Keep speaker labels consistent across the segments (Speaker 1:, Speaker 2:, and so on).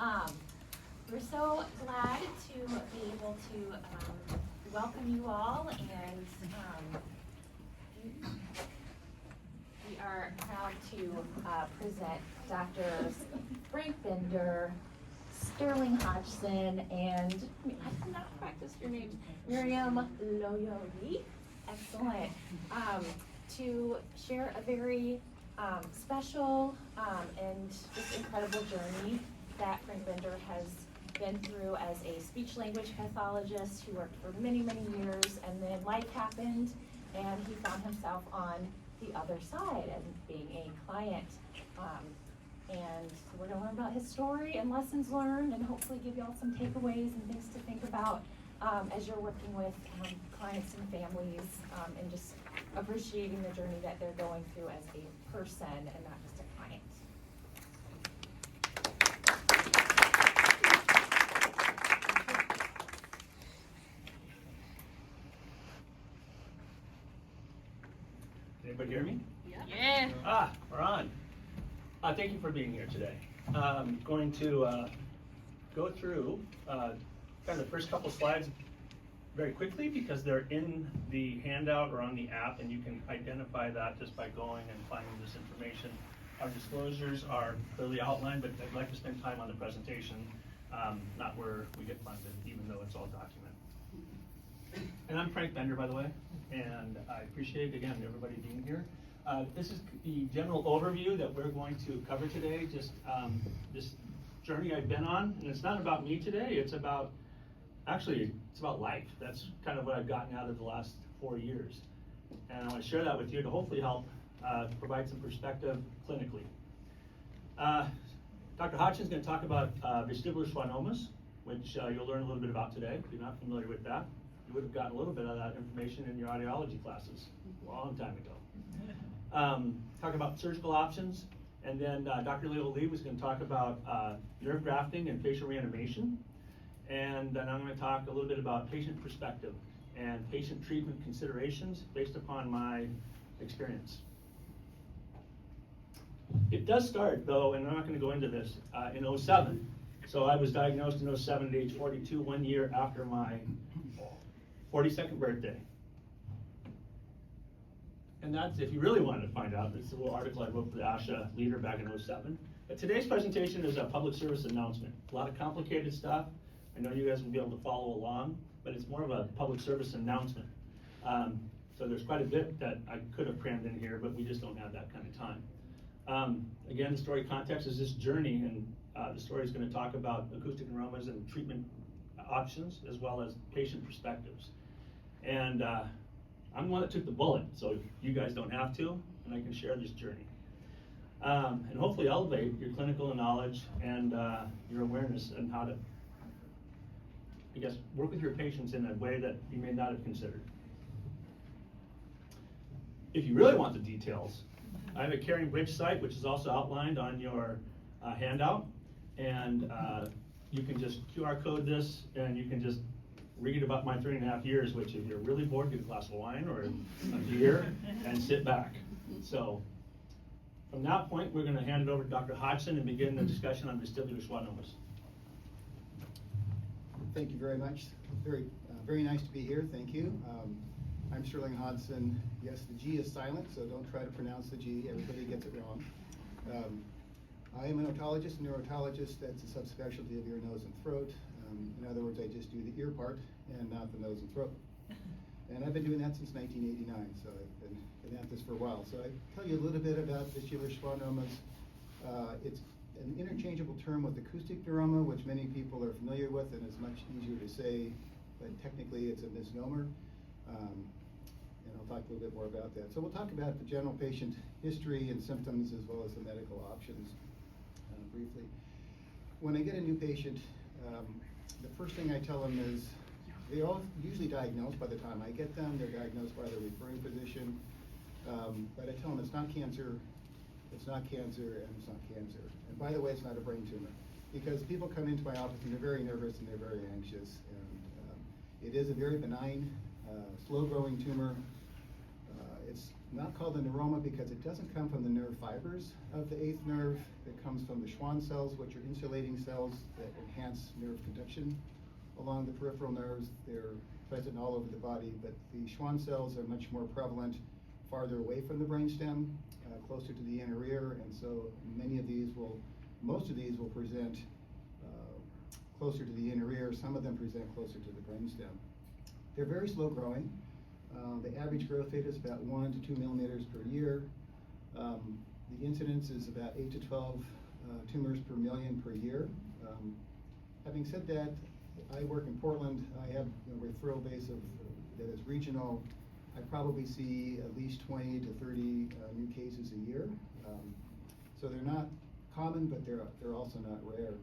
Speaker 1: We're so glad to be able to welcome you all, and we are proud to present Drs. Frank Bender, Sterling Hodgson, and I did not practice your names, Miriam Loyoli, excellent, to share a very special and just incredible journey that Frank Bender has been through as a speech-language pathologist who worked for many, many years, and then life happened and he found himself on the other side and being a client. And we're going to learn about his story and lessons learned, and hopefully give y'all some takeaways and things to think about as you're working with clients and families, and just appreciating the journey that they're going through as a person and not just a client.
Speaker 2: Anybody hear me?
Speaker 1: Yeah.
Speaker 2: We're on. Thank you for being here today. I'm going to go through kind of the first couple slides very quickly because they're in the handout or on the app, and you can identify that just by going and finding this information. Our disclosures are clearly outlined, but I'd like to spend time on the presentation, not where we get funded, even though it's all documented. And I'm Frank Bender, by the way, and I appreciate, again, everybody being here. This is the general overview that we're going to cover today, just this journey I've been on. And it's not about me today, it's about, actually, it's about life. That's kind of what I've gotten out of the last 4 years. And I want to share that with you to hopefully help provide some perspective clinically. Dr. Hodgson's going to talk about vestibular schwannomas, which you'll learn a little bit about today. If you're not familiar with that, you would have gotten a little bit of that information in your audiology classes a long time ago. Talk about surgical options, and then Dr. Leo Lee was going to talk about nerve grafting and facial reanimation, and then I'm going to talk a little bit about patient perspective and patient treatment considerations based upon my experience. It does start, though, and I'm not going to go into this, in 07. So I was diagnosed in 07 at age 42, 1 year after my 42nd birthday. And that's, if you really wanted to find out, it's a little article I wrote for the ASHA Leader back in 07. But today's presentation is a public service announcement. A lot of complicated stuff. I know you guys will be able to follow along, but it's more of a public service announcement. So there's quite a bit that I could have crammed in here, but we just don't have that kind of time. Again, the story context is this journey, and the story is going to talk about acoustic neuromas and treatment options, as well as patient perspectives. And I'm the one that took the bullet, so you guys don't have to, and I can share this journey. And hopefully elevate your clinical knowledge and your awareness and how to, I guess, work with your patients in a way that you may not have considered. If you really want the details, I have a Caring Bridge site, which is also outlined on your handout, and you can just QR code this, and you can just read about my 3.5 years, which if you're really bored, get a glass of wine or a beer and sit back. So from that point, we're going to hand it over to Dr. Hodgson and begin the discussion on vestibular schwannomas.
Speaker 3: Thank you very much. Very nice to be here. Thank you. I'm Sterling Hodgson. Yes, the G is silent, so don't try to pronounce the G. Everybody gets it wrong. I am an otologist, a neurotologist. That's a subspecialty of ear, nose, and throat. In other words, I just do the ear part and not the nose and throat. And I've been doing that since 1989, so I've been at this for a while. So I tell you a little bit about vestibular schwannomas. It's an interchangeable term with acoustic neuroma, which many people are familiar with and is much easier to say, but technically it's a misnomer. And I'll talk a little bit more about that. So we'll talk about the general patient history and symptoms as well as the medical options briefly. When I get a new patient, the first thing I tell them is they're all usually diagnosed by the time I get them. They're diagnosed by their referring physician. But I tell them it's not cancer, it's not cancer, and it's not cancer. And by the way, it's not a brain tumor. Because people come into my office and they're very nervous and they're very anxious. And it is a very benign, slow-growing tumor. It's not called a neuroma because it doesn't come from the nerve fibers of the eighth nerve. It comes from the Schwann cells, which are insulating cells that enhance nerve conduction along the peripheral nerves. They're present all over the body, but the Schwann cells are much more prevalent farther away from the brainstem, closer to the inner ear, and so most of these will present closer to the inner ear. Some of them present closer to the brainstem. They're very slow growing. The average growth rate is about 1 to 2 millimeters per year. The incidence is about 8 to 12 tumors per million per year. Having said that, I work in Portland. I have a referral base that is regional. I probably see at least 20 to 30 new cases a year. So they're not common, but they're also not rare.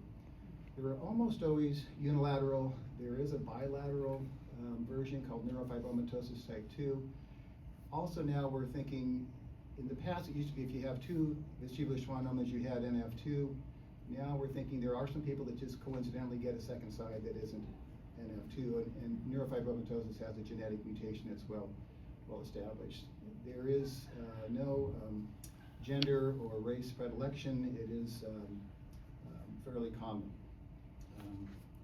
Speaker 3: They're almost always unilateral. There is a bilateral version called neurofibromatosis type 2. Also now we're thinking, in the past it used to be if you have two vestibular schwannomas you had NF2. Now we're thinking there are some people that just coincidentally get a second side that isn't NF2, and neurofibromatosis has a genetic mutation that's well established. There is no gender or race predilection. It is fairly common.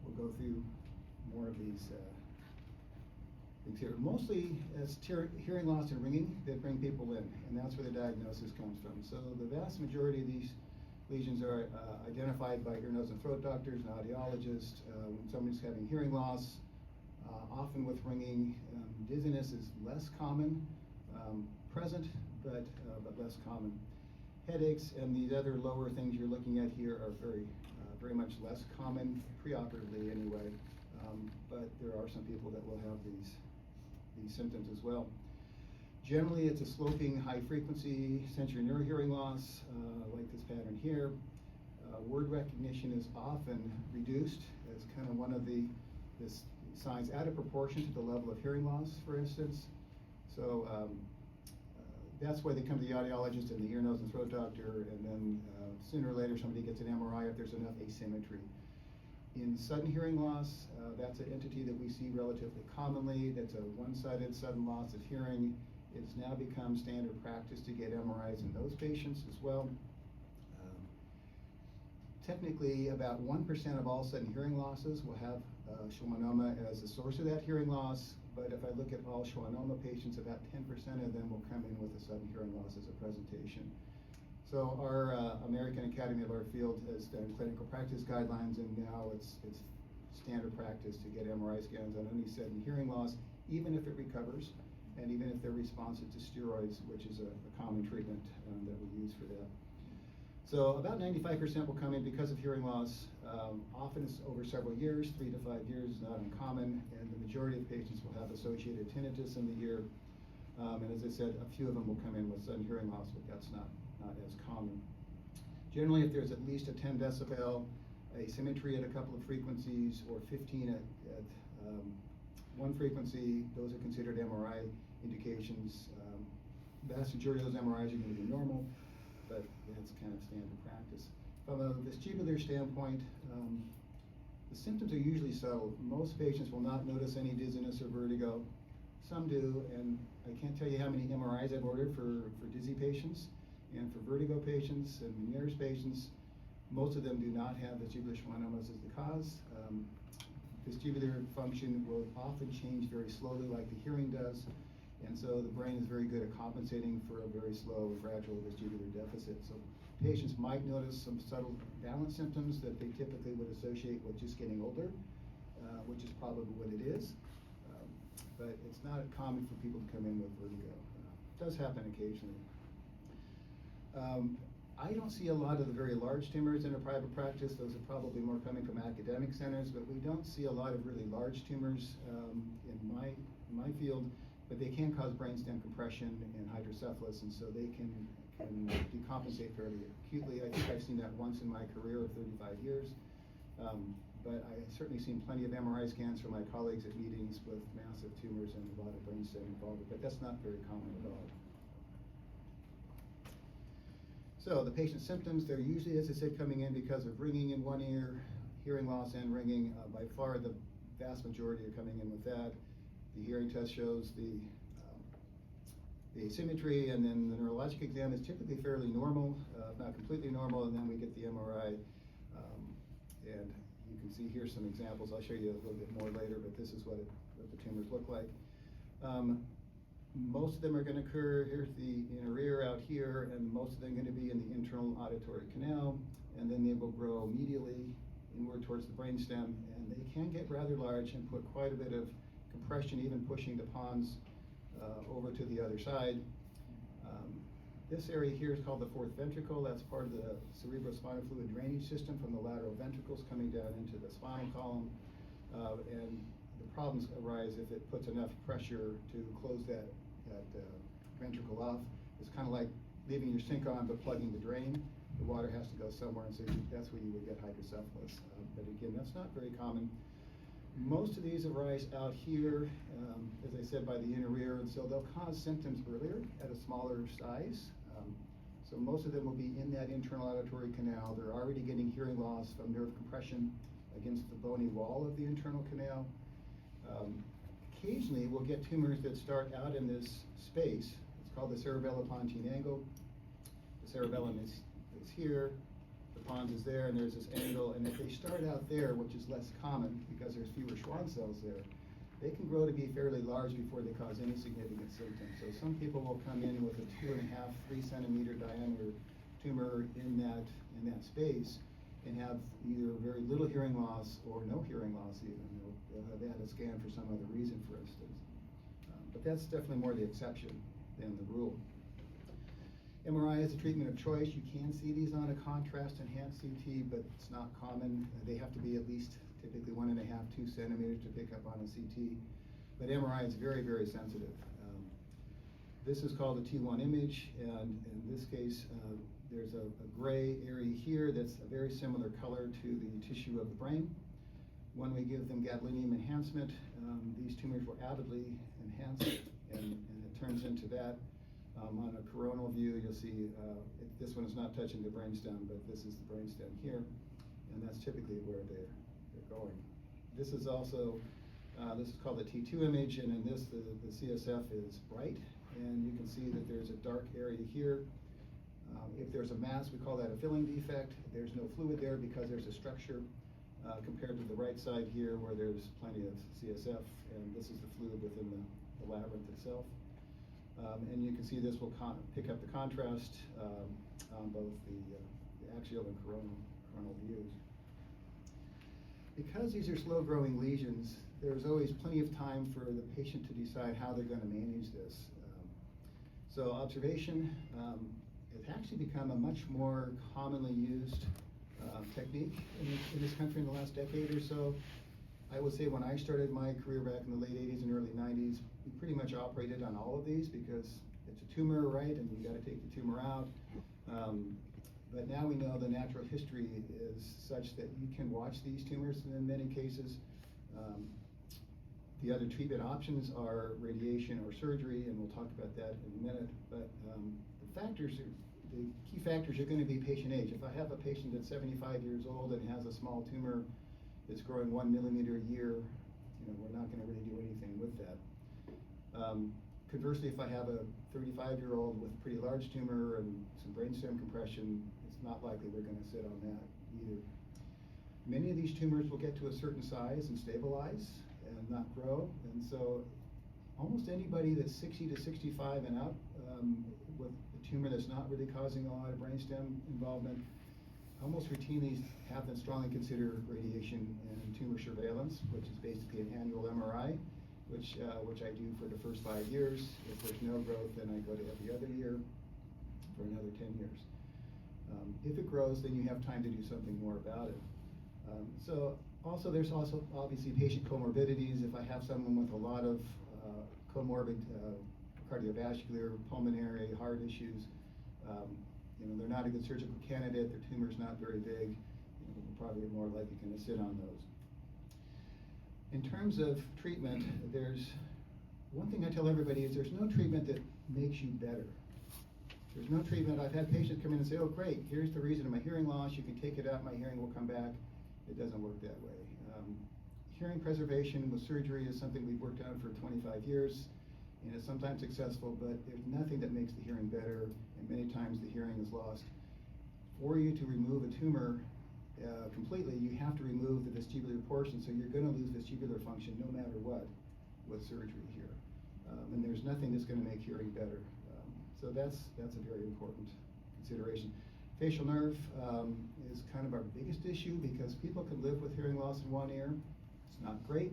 Speaker 3: We'll go through more of these things here. Mostly it's hearing loss and ringing that bring people in, and that's where the diagnosis comes from. So the vast majority of these lesions are identified by ear, nose, and throat doctors and audiologists. When somebody's having hearing loss, often with ringing, dizziness is less common, present, but less common. Headaches and these other lower things you're looking at here are very much less common, preoperatively anyway, but there are some people that will have these symptoms as well. Generally, it's a sloping, high-frequency sensory neurohearing loss, like this pattern here. Word recognition is often reduced as kind of one of the signs out of proportion to the level of hearing loss, for instance. So that's why they come to the audiologist and the ear, nose, and throat doctor, and then sooner or later somebody gets an MRI if there's enough asymmetry. In sudden hearing loss, that's an entity that we see relatively commonly. That's a one-sided sudden loss of hearing. It's now become standard practice to get MRIs in those patients as well. Technically, about 1% of all sudden hearing losses will have schwannoma as the source of that hearing loss, but if I look at all schwannoma patients, about 10% of them will come in with a sudden hearing loss as a presentation. So our American Academy of our field has done clinical practice guidelines, and now it's standard practice to get MRI scans on any sudden hearing loss, even if it recovers, and even if they're responsive to steroids, which is a common treatment that we use for that. So about 95% will come in because of hearing loss. Often it's over several years, 3 to 5 years is not uncommon, and the majority of patients will have associated tinnitus in the ear. And as I said, a few of them will come in with sudden hearing loss, but that's not as common. Generally, if there's at least a 10 decibel asymmetry at a couple of frequencies, or 15 at one frequency, those are considered MRI indications. The vast majority of those MRIs are going to be normal, but that's kind of standard practice. From a vestibular standpoint, the symptoms are usually subtle. Most patients will not notice any dizziness or vertigo. Some do, and I can't tell you how many MRIs I've ordered for dizzy patients and for vertigo patients and Meniere's patients. Most of them do not have vestibular schwannomas as the cause. Vestibular function will often change very slowly like the hearing does, and so the brain is very good at compensating for a very slow, fragile vestibular deficit. So patients might notice some subtle balance symptoms that they typically would associate with just getting older, which is probably what it is. But it's not common for people to come in with vertigo. It does happen occasionally. I don't see a lot of the very large tumors in a private practice. Those are probably more coming from academic centers, but we don't see a lot of really large tumors in my field, but they can cause brainstem compression and hydrocephalus, and so they can decompensate fairly acutely. I think I've seen that once in my career of 35 years. But I've certainly seen plenty of MRI scans from my colleagues at meetings with massive tumors and a lot of brainstem involvement, but that's not very common at all. So the patient's symptoms, they're usually, as I said, coming in because of ringing in one ear, hearing loss and ringing. By far the vast majority are coming in with that. The hearing test shows the the asymmetry, and then the neurologic exam is typically fairly normal, not completely normal, and then we get the MRI. And you can see here some examples. I'll show you a little bit more later, but this is what the tumors look like. Most of them are going to occur, here's the inner ear out here, and most of them are going to be in the internal auditory canal, and then they will grow medially inward towards the brainstem, and they can get rather large and put quite a bit of compression, even pushing the pons over to the other side. This area here is called the fourth ventricle. That's part of the cerebrospinal fluid drainage system from the lateral ventricles coming down into the spinal column. And the problems arise if it puts enough pressure to close that ventricle off. It's kind of like leaving your sink on but plugging the drain. The water has to go somewhere, and so that's where you would get hydrocephalus. But again, that's not very common. Most of these arise out here, as I said, by the inner ear, and so they'll cause symptoms earlier at a smaller size. So most of them will be in that internal auditory canal. They're already getting hearing loss from nerve compression against the bony wall of the internal canal. Occasionally, we'll get tumors that start out in this space. It's called the cerebellopontine angle. The cerebellum is here. The pons is there, and there's this angle, and if they start out there, which is less common because there's fewer Schwann cells there, they can grow to be fairly large before they cause any significant symptoms. So some people will come in with a 2.5, 3 centimeter diameter tumor in that space and have either very little hearing loss or no hearing loss even. They'll have had a scan for some other reason, for instance. But that's definitely more the exception than the rule. MRI is a treatment of choice. You can see these on a contrast-enhanced CT, but it's not common. They have to be at least typically 1.5, 2 centimeters to pick up on a CT. But MRI is very, very sensitive. This is called a T1 image, and in this case, there's a gray area here that's a very similar color to the tissue of the brain. When we give them gadolinium enhancement, these tumors will avidly enhance, and it turns into that. On a coronal view, you'll see this one is not touching the brainstem, but this is the brainstem here, and that's typically where they're going. This is also, this is called the T2 image, and in this, the CSF is bright, and you can see that there's a dark area here. If there's a mass, we call that a filling defect. There's no fluid there because there's a structure compared to the right side here where there's plenty of CSF, and this is the fluid within the labyrinth itself. And you can see this will pick up the contrast on both the axial and coronal views. Because these are slow-growing lesions, there's always plenty of time for the patient to decide how they're going to manage this. So observation has actually become a much more commonly used technique in this country in the last decade or so. I would say when I started my career back in the late 80s and early 90s, we pretty much operated on all of these because it's a tumor, right, and you got to take the tumor out. But now we know the natural history is such that you can watch these tumors in many cases. The other treatment options are radiation or surgery, and we'll talk about that in a minute. But the key factors are going to be patient age. If I have a patient that's 75 years old and has a small tumor that's growing 1 millimeter a year, we're not going to really do anything with that. Conversely, if I have a 35-year-old with a pretty large tumor and some brainstem compression, it's not likely we're going to sit on that either. Many of these tumors will get to a certain size and stabilize and not grow, and so almost anybody that's 60 to 65 and up with a tumor that's not really causing a lot of brainstem involvement, almost routinely have them strongly consider radiation and tumor surveillance, which is basically an annual MRI, which I do for the first 5 years. If there's no growth, then I go to every other year for another 10 years. If it grows, then you have time to do something more about it. There's also obviously patient comorbidities. If I have someone with a lot of comorbid cardiovascular, pulmonary, heart issues, they're not a good surgical candidate, their tumor's not very big, we're probably more likely going to sit on those. In terms of treatment, there's one thing I tell everybody is there's no treatment that makes you better. There's no treatment. I've had patients come in and say, oh great, here's the reason of my hearing loss, you can take it out, my hearing will come back. It doesn't work that way. Hearing preservation with surgery is something we've worked on for 25 years, and it's sometimes successful, but there's nothing that makes the hearing better, and many times the hearing is lost. For you to remove a tumor completely, you have to remove the vestibular portion, so you're going to lose vestibular function no matter what with surgery here. And there's nothing that's going to make hearing better. So that's a very important consideration. Facial nerve is kind of our biggest issue because people can live with hearing loss in one ear. It's not great.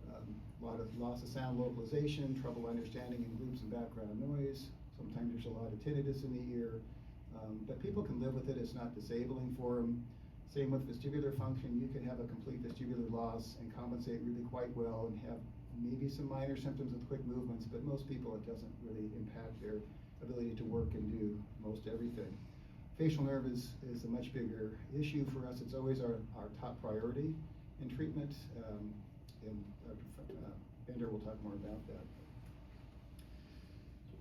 Speaker 3: A lot of loss of sound localization, trouble understanding in groups and background noise. Sometimes there's a lot of tinnitus in the ear. But people can live with it. It's not disabling for them. Same with vestibular function. You can have a complete vestibular loss and compensate really quite well and have maybe some minor symptoms with quick movements, but most people it doesn't really impact their ability to work and do most everything. Facial nerve is a much bigger issue for us. It's always our top priority in treatment, and Dr. Bender will talk more about that.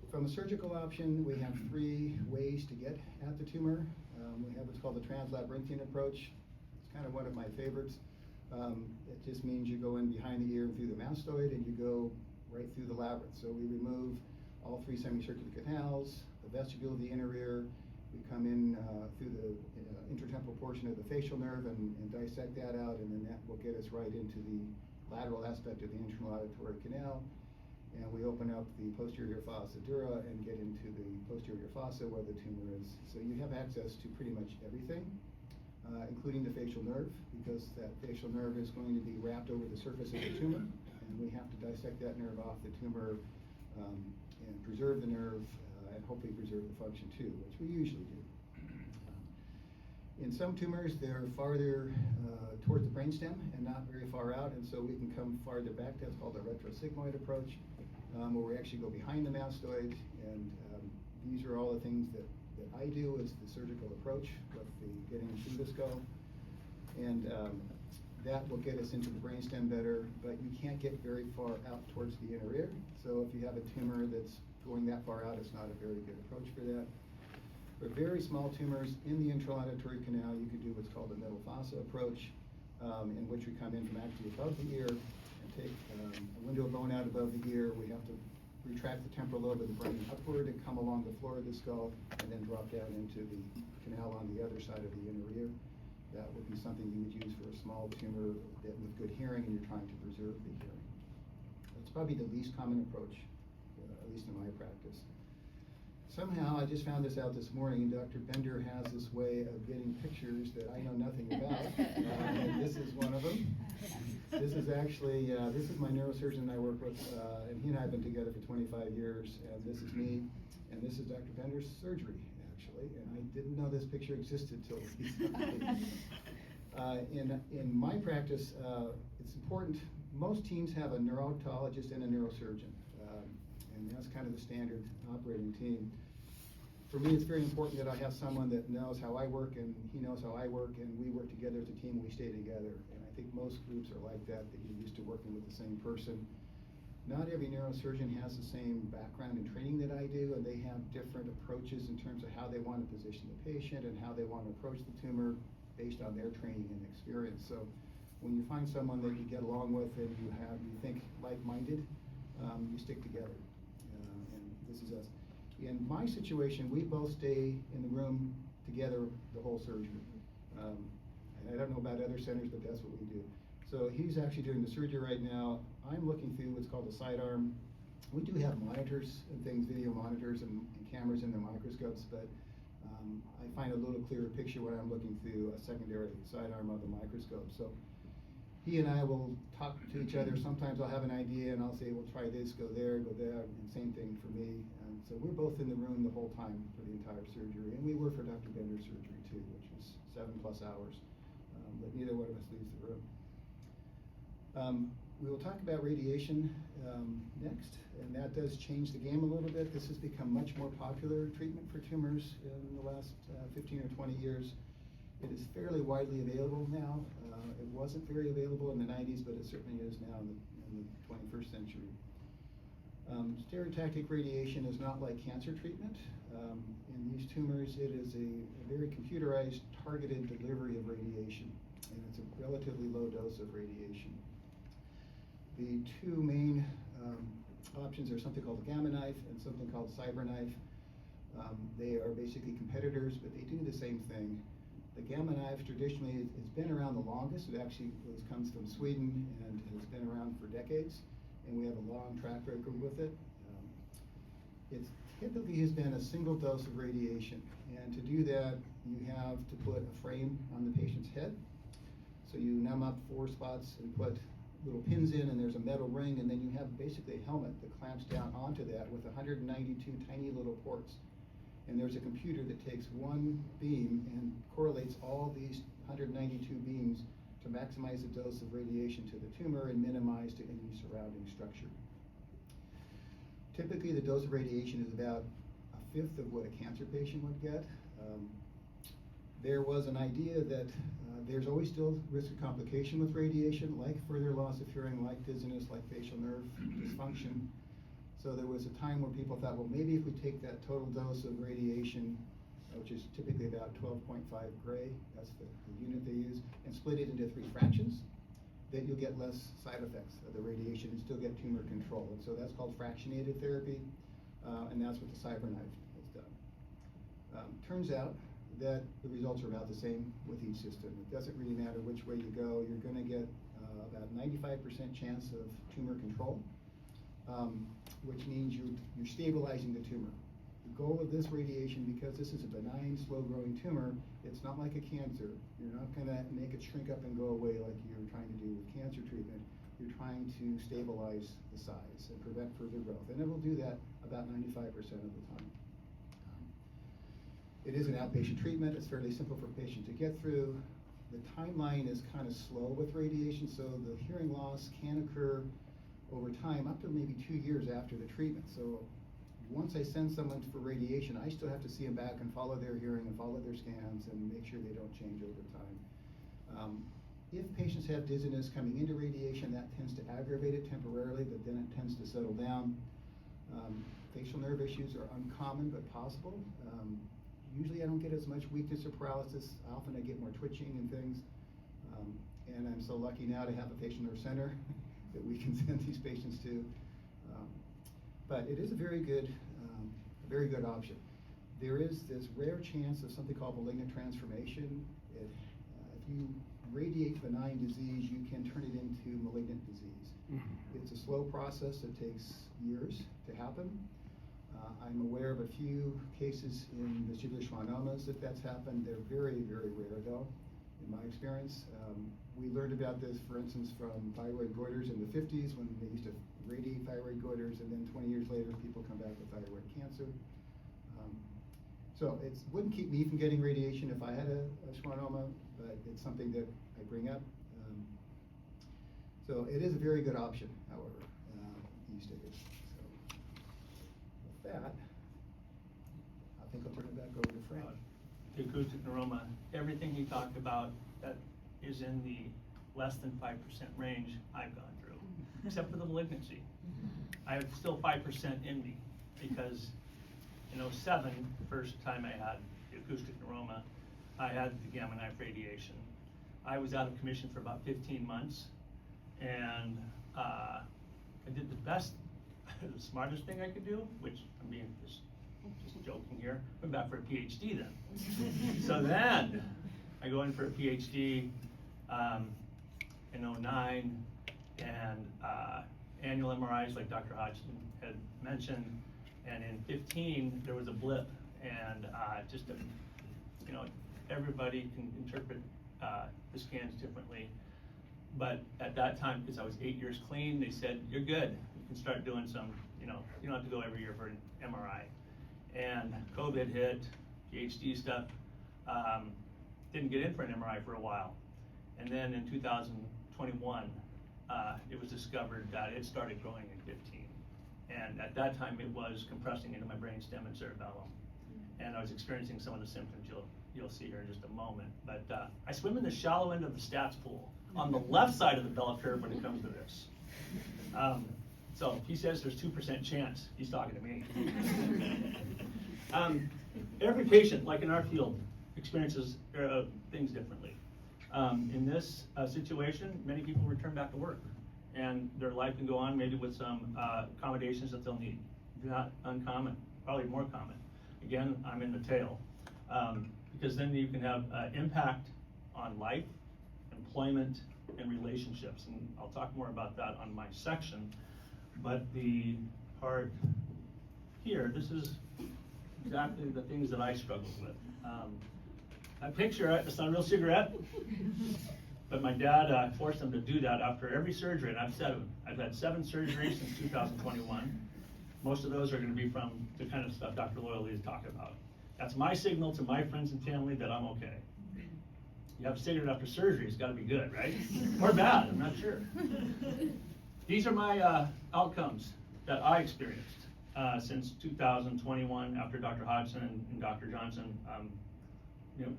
Speaker 3: From a surgical option, we have 3 ways to get at the tumor. We have what's called the translabyrinthine approach. It's kind of one of my favorites. It just means you go in behind the ear and through the mastoid, and you go right through the labyrinth. So we remove all 3 semicircular canals, the vestibule of the inner ear. We come in through the intertemporal portion of the facial nerve and dissect that out, and then that will get us right into the lateral aspect of the internal auditory canal. And we open up the posterior fossa dura and get into the posterior fossa where the tumor is. So you have access to pretty much everything, including the facial nerve, because that facial nerve is going to be wrapped over the surface of the tumor, and we have to dissect that nerve off the tumor and preserve the nerve and hopefully preserve the function too, which we usually do. In some tumors, they're farther towards the brainstem and not very far out, and so we can come farther back. That's called the retrosigmoid approach, where we actually go behind the mastoid, and these are all the things that I do as the surgical approach with the getting through the skull, and that will get us into the brainstem better, but you can't get very far out towards the inner ear. So if you have a tumor that's going that far out, it's not a very good approach for that. For very small tumors in the internal auditory canal, you could do what's called the middle fossa approach, in which we come in from actually above the ear and take a window of bone out above the ear. We have to retract the temporal lobe of the brain upward and come along the floor of the skull and then drop down into the canal on the other side of the inner ear. That would be something you would use for a small tumor with good hearing and you're trying to preserve the hearing. It's probably the least common approach, at least in my practice. Somehow, I just found this out this morning, Dr. Bender has this way of getting pictures that I know nothing about. And this is one of them. This is actually, this is my neurosurgeon I work with, and he and I have been together for 25 years, and this is me, and this is Dr. Bender's surgery, actually, and I didn't know this picture existed till he saw it. In my practice, it's important, most teams have a neurologist and a neurosurgeon. And that's kind of the standard operating team. For me, it's very important that I have someone that knows how I work and he knows how I work, and we work together as a team, we stay together. And I think most groups are like that you're used to working with the same person. Not every neurosurgeon has the same background and training that I do, and they have different approaches in terms of how they want to position the patient and how they want to approach the tumor based on their training and experience. So when you find someone that you get along with and you think like-minded, you stick together. This is us. In my situation, we both stay in the room together the whole surgery. And I don't know about other centers, but that's what we do. So he's actually doing the surgery right now. I'm looking through what's called a sidearm. We do have monitors and things, video monitors and cameras in the microscopes, but I find a little clearer picture when I'm looking through a secondary sidearm of the microscope. So he and I will talk to each other. Sometimes I'll have an idea and I'll say, we'll try this, go there, and same thing for me. So we're both in the room the whole time for the entire surgery. And we were for Dr. Bender's surgery too, which was 7+ hours. But neither one of us leaves the room. We will talk about radiation next, and that does change the game a little bit. This has become much more popular treatment for tumors in the last 15 or 20 years. It is fairly widely available now. It wasn't very available in the 90s, but it certainly is now in the 21st century. Stereotactic radiation is not like cancer treatment. In these tumors, it is a very computerized, targeted delivery of radiation, and it's a relatively low dose of radiation. The two main options are something called a gamma knife and something called cyber knife. They are basically competitors, but they do the same thing. The gamma knife traditionally has been around the longest. It actually comes from Sweden and has been around for decades, and we have a long track record with it. It typically has been a single dose of radiation, and to do that, you have to put a frame on the patient's head. So you numb up 4 spots and put little pins in, and there's a metal ring, and then you have basically a helmet that clamps down onto that with 192 tiny little ports. And there's a computer that takes one beam and correlates all these 192 beams to maximize the dose of radiation to the tumor and minimize to any surrounding structure. Typically, the dose of radiation is about 1/5 of what a cancer patient would get. There was an idea that there's always still risk of complication with radiation, like further loss of hearing, like dizziness, like facial nerve dysfunction. So there was a time where people thought, well, maybe if we take that total dose of radiation, which is typically about 12.5 gray, that's the unit they use, and split it into 3 fractions, that you'll get less side effects of the radiation and still get tumor control. And so that's called fractionated therapy, and that's what the cyber knife has done. Turns out that the results are about the same with each system. It doesn't really matter which way you go. You're going to get about 95% chance of tumor control, which means you're stabilizing the tumor. The goal of this radiation, because this is a benign, slow-growing tumor, it's not like a cancer. You're not going to make it shrink up and go away like you're trying to do with cancer treatment. You're trying to stabilize the size and prevent further growth, and it will do that about 95% of the time. It is an outpatient treatment. It's fairly simple for a patient to get through. The timeline is kind of slow with radiation, so the hearing loss can occur over time, up to maybe 2 years after the treatment. So once I send someone for radiation, I still have to see them back and follow their hearing and follow their scans and make sure they don't change over time. If patients have dizziness coming into radiation, that tends to aggravate it temporarily, but then it tends to settle down. Facial nerve issues are uncommon but possible. Usually I don't get as much weakness or paralysis. Often I get more twitching and things. And I'm so lucky now to have a facial nerve center that we can send these patients to. But it is a very good option. There is this rare chance of something called malignant transformation. If you radiate benign disease, you can turn it into malignant disease. It's a slow process. It takes years to happen. I'm aware of a few cases in vestibular schwannomas that's happened. They're very, very rare though, in my experience. We learned about this, for instance, from thyroid goiters in the 50s when they used to radiate thyroid goiters, and then 20 years later people come back with thyroid cancer. So it wouldn't keep me from getting radiation if I had a schwannoma, but it's something that I bring up. So it is a very good option, however, these days. So with that, I think I'll turn it back over to Frank.
Speaker 2: The acoustic neuroma, everything he talked about that is in the less than 5% range I've gone through, except for the malignancy. I have still 5% in me because in 2007, the first time I had the acoustic neuroma, I had the gamma knife radiation. I was out of commission for about 15 months, and I did the best, the smartest thing I could do, which I'm being just joking here, went back for a PhD then. So then, I go in for a PhD in 2009, and annual MRIs like Dr. Hodgson had mentioned, and in 2015 there was a blip, and everybody can interpret the scans differently, but at that time, because I was 8 years clean, they said, you're good, you can start doing some, you don't have to go every year for an MRI. And COVID hit, PhD stuff, didn't get in for an MRI for a while. And then in 2021, it was discovered that it started growing in 15. And at that time, it was compressing into my brainstem and cerebellum. And I was experiencing some of the symptoms you'll see here in just a moment. But I swim in the shallow end of the stats pool, on the left side of the bell curve when it comes to this. So if he says there's 2% chance, he's talking to me. Every patient, like in our field, experiences things differently. In this situation, many people return back to work. and their life can go on maybe with some accommodations that they'll need. Not uncommon, probably more common. Again, I'm in the tail. Because then you can have impact on life, employment, and relationships. And I'll talk more about that on my section. But the part here, this is exactly the things that I struggled with. That picture, it's not a real cigarette, but my dad forced him to do that after every surgery, and I've had 7 surgeries since 2021. Most of those are going to be from the kind of stuff Dr. Loyal is talking about. That's my signal to my friends and family that I'm okay. You have a cigarette after surgery, it's got to be good, right? Or bad, I'm not sure. These are my outcomes that I experienced since 2021 after Dr. Hodgson and Dr. Johnson. You know,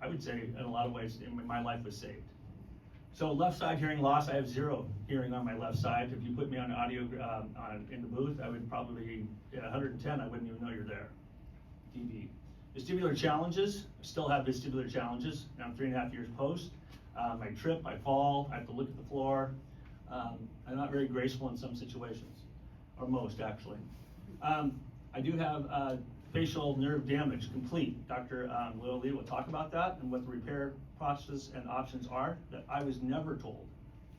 Speaker 2: I would say in a lot of ways my life was saved. So left side hearing loss, I have 0 hearing on my left side. If you put me on audio in the booth, I would probably, 110, I wouldn't even know you're there. DB. Vestibular challenges, I still have vestibular challenges. Now I'm 3.5 years post. I trip, I fall, I have to look at the floor. I'm not very graceful in some situations, or most actually. I do have facial nerve damage complete. Dr. Lil Lee will talk about that and what the repair process and options are that I was never told.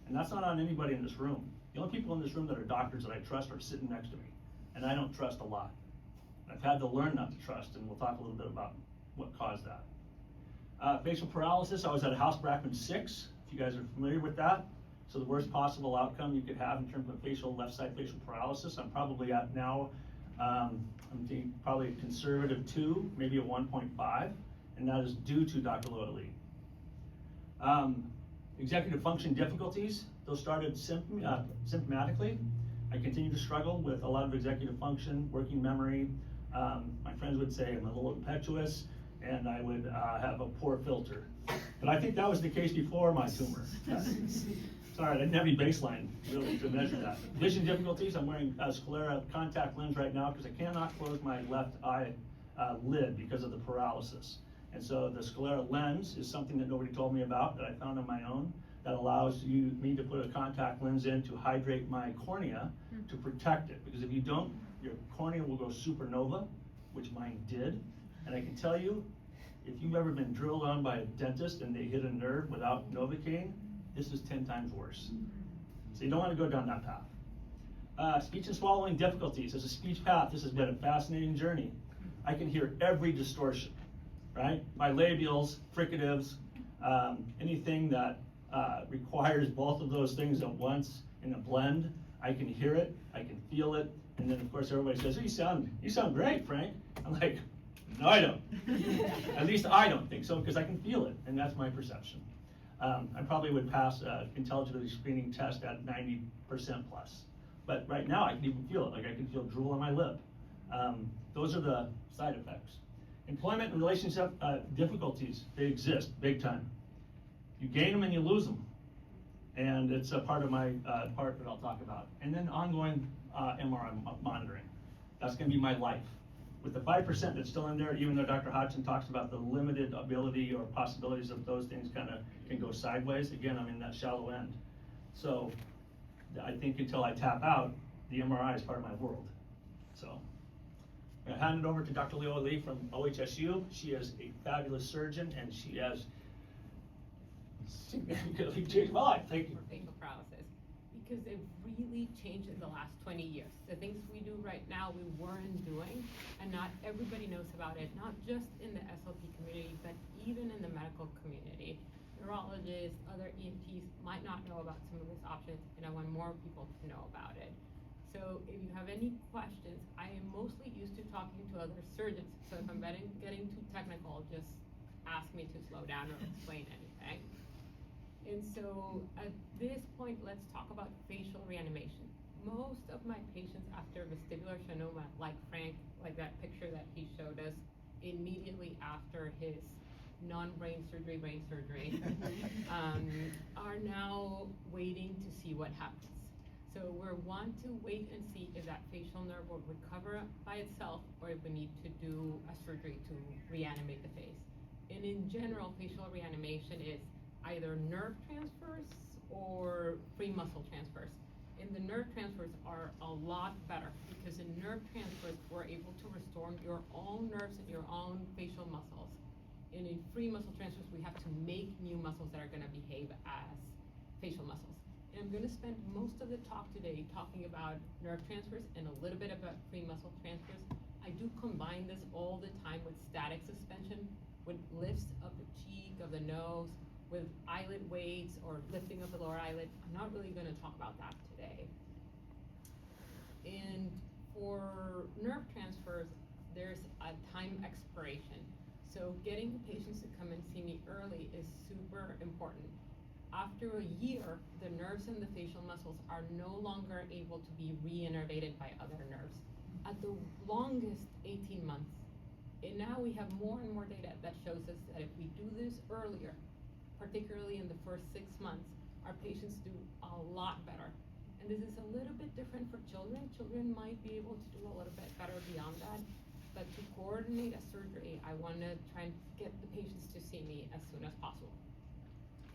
Speaker 2: And that's not on anybody in this room. The only people in this room that are doctors that I trust are sitting next to me. And I don't trust a lot. I've had to learn not to trust, and we'll talk a little bit about what caused that. Facial paralysis, I was at a House-Brackman 6, if you guys are familiar with that. So the worst possible outcome you could have in terms of left side facial paralysis, I'm probably at now, I'm thinking probably a conservative 2, maybe a 1.5, and that is due to Dr. Loyal. Executive function difficulties, those started symptomatically. I continue to struggle with a lot of executive function, working memory. My friends would say I'm a little impetuous, and I would have a poor filter. But I think that was the case before my tumor. Sorry, I didn't have any baseline really to measure that. Vision difficulties, I'm wearing a sclera contact lens right now because I cannot close my left eye lid because of the paralysis. And so the sclera lens is something that nobody told me about, that I found on my own, that allows me to put a contact lens in to hydrate my cornea to protect it. Because if you don't, your cornea will go supernova, which mine did. And I can tell you, if you've ever been drilled on by a dentist and they hit a nerve without Novocaine, this is 10 times worse. So you don't want to go down that path. Speech and swallowing difficulties. As a speech path, this has been a fascinating journey. I can hear every distortion, right? My labials, fricatives, anything that requires both of those things at once in a blend, I can hear it, I can feel it, and then of course everybody says, oh, you sound great, Frank. I'm like, no, I don't. At least I don't think so, because I can feel it, and that's my perception. I probably would pass an intelligibility screening test at 90% plus. But right now I can even feel it, like I can feel drool on my lip. Those are the side effects. Employment and relationship difficulties, they exist big time. You gain them and you lose them. And it's a part of my part that I'll talk about. And then ongoing MRI monitoring. That's gonna be my life. With the 5% that's still in there, even though Dr. Hodgson talks about the limited ability or possibilities of those things kind of can go sideways, again, I'm in that shallow end. So I think until I tap out, the MRI is part of my world. So I'm gonna hand it over to Dr. Leo Lee from OHSU. She is a fabulous surgeon, and she has significantly changed my life. Thank you.
Speaker 4: Facial paralysis, because it really changed in the last 20 years. The things we do right now, we weren't doing, and not everybody knows about it, not just in the SLP community, but even in the medical community. Neurologists, other ENTs might not know about some of these options, and I want more people to know about it. So if you have any questions, I am mostly used to talking to other surgeons, so if I'm getting too technical, just ask me to slow down or explain anything. And so at this point, let's talk about facial reanimation. Most of my patients after vestibular schwannoma, like Frank, like that picture that he showed us, immediately after his non-brain surgery, brain surgery, are now waiting to see what happens. So we're want to wait and see if that facial nerve will recover by itself or if we need to do a surgery to reanimate the face. And in general, facial reanimation is either nerve transfers or free muscle transfers. And the nerve transfers are a lot better because in nerve transfers, we're able to restore your own nerves and your own facial muscles. And in free muscle transfers, we have to make new muscles that are gonna behave as facial muscles. And I'm gonna spend most of the talk today talking about nerve transfers and a little bit about free muscle transfers. I do combine this all the time with static suspension, with lifts of the cheek, of the nose, with eyelid weights or lifting of the lower eyelid. I'm not really gonna talk about that today. And for nerve transfers, there's a time expiration. So getting the patients to come and see me early is super important. After a year, the nerves and the facial muscles are no longer able to be re-innervated by other nerves. At the longest, 18 months. And now we have more and more data that shows us that if we do this earlier, particularly in the first 6 months, our patients do a lot better. And this is a little bit different for children. Children might be able to do a little bit better beyond that. But to coordinate a surgery, I want to try and get the patients to see me as soon as possible.